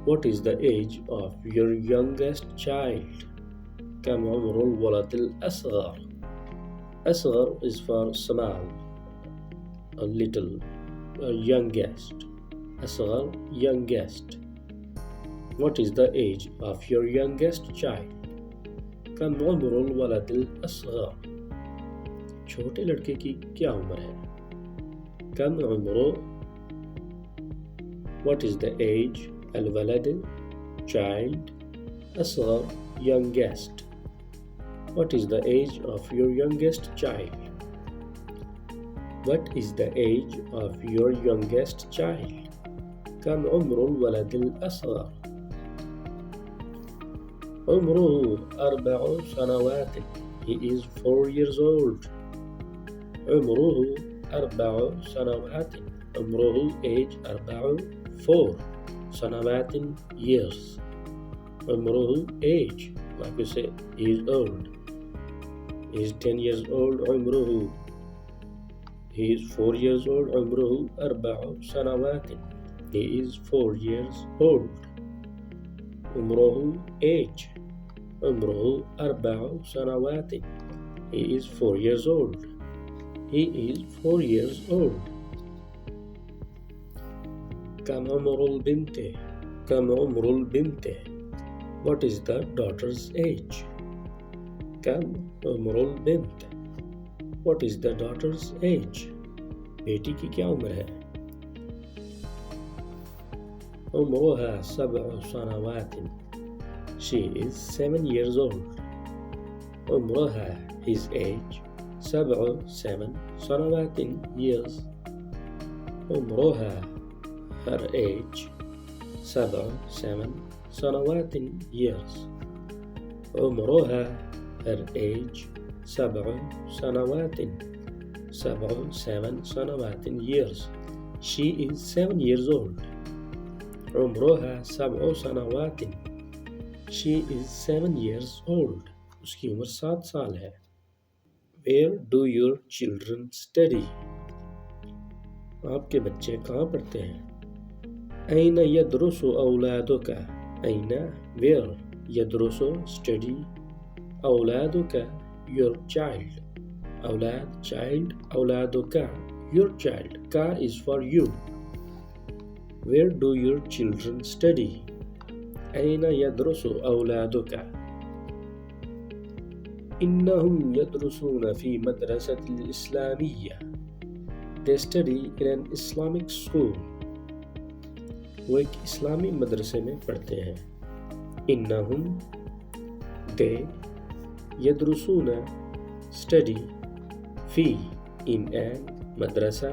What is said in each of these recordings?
What is the age of your youngest child? كم عمر الولد الأصغر؟ أصغر is for small, a little, a youngest. أصغر, youngest. What is the age of your youngest child? कम उम्र الولد الأصغر? छोटे लड़के की क्या उम्र है? कम उम्र. What is the age? الولد, child. أصغر, youngest. What is the age of your youngest child? What is the age of your youngest child? كم عمر الولد الأصغر؟ عمره 4 سنوات. He is 4 years old. عمره 4 سنوات. عمره age 4 سنوات years. عمره age, like we say, he is old. He is 10 years old. عمره, he is 4 years old. عمره 4 سنوات. He is 4 years old. عمره age. عمره 4 سنوات. He is 4 years old. He is 4 years old. كم عمر البنت؟ كم عمر البنت؟ What is the daughter's age? كم عمر البنت? What is the daughter's age? बेटी की क्या उम्र है? عمرها 7 سنوات. She is 7 years old. عمرها, his age, 7 سنوات years. عمرها, her age, 7 سنوات years. عمرها, her age, 7 سنوات. 7 سنوات years. She is 7 years old. عمرها 7 سنوات. She is 7 years old. उसकी उम्र 7 साल है. Where do your children study? आपके बच्चे कहाँ पढ़ते हैं? أين يدرس أولادك? أين, where, يدرس, study, أولادك, your child. أولاد, child, أولادك, your child. Ka is for you. Where do your children study? أين يدرس أولادك؟ إنهم يدرسون في مدرسة الإسلامية. They study in an Islamic school. वो एक इस्लामी मदरसे में पढ़ते हैं. إنهم, they, يدرسون, study, في, in an, مدرسة,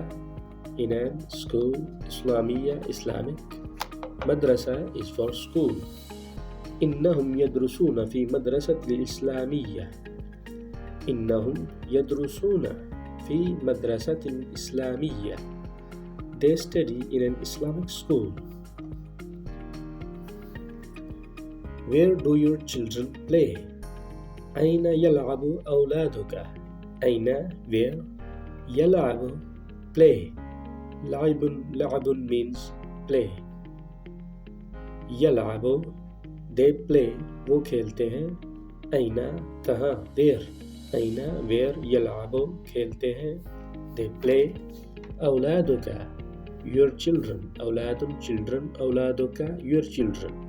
in an, school, إسلامية, Islamic. مدرسة is for school. إنهم يدرسون في مدرسة الإسلامية. إنهم يدرسون في مدرسة إسلامية. They study in an Islamic school. Where do your children play? أين يلعب أولادك؟ أين, where, يلعب, play. لعب means play. يلعب, they play, वो खेलते हैं. أين, कहाँ, where. أين, where, يلعب, खेलते हैं. They play. أولادك, your children. أولاد, children. أولادك, your children.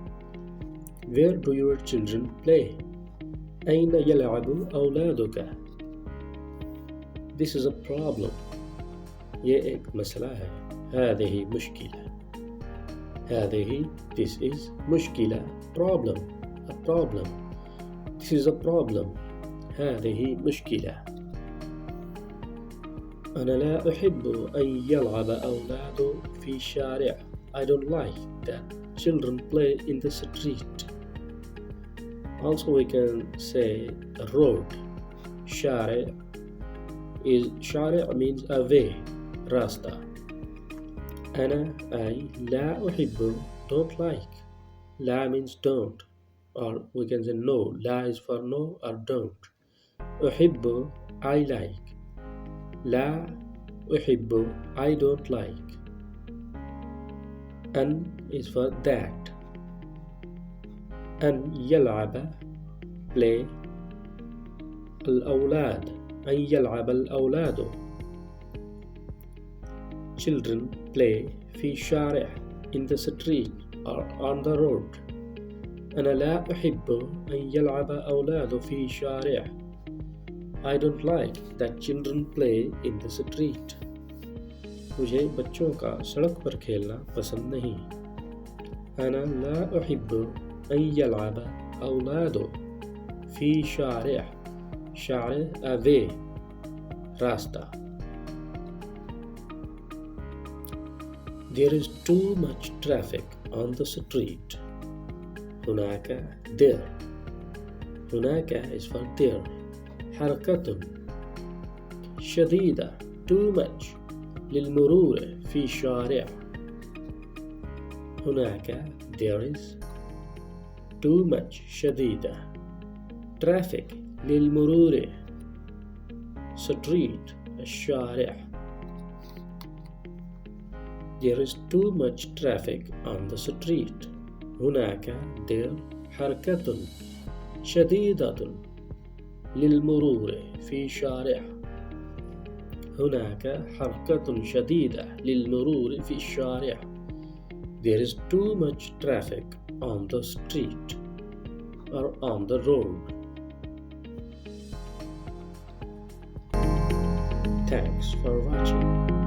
Where do your children play? أين يلعب أولادك? This is a problem. ये एक मसला है. هذه مشكلة. هذه, this is, مشكلة, problem, a problem. This is a problem. هذه مشكلة. أنا لا أحب أن يلعب أولاد في الشارع. I don't like that children play in the street. Also we can say road. شارع is, شارع means a way, راستا. أنا, I, لا أحب, don't like. لا means don't, or we can say no. لا is for no or don't. أحب, I like. لا أحب, I don't like. أن is for that. أن يلعب play الأولاد أن يلعب الأولاد children play في الشارع in the street or on the road. أنا لا أحب أن يلعب أولاد في الشارع. I don't like that children play in the street. मुझे बच्चों का सड़क पर खेलना पसंद नहीं. أنا لا أحب أن يلعب أولاد في شارع. شارع أوي راستة. There is too much traffic on the street. هناك there. هناك is for there. حركة شديدة too much للمرور في الشارع. هناك there is too much شديدة traffic للمرور street الشارع. There is too much traffic on the street. هناك there حركة شديدة للمرور في شارع. هناك حركة شديدة للمرور في الشارع. There is too much traffic on the street or on the road. Thanks for watching.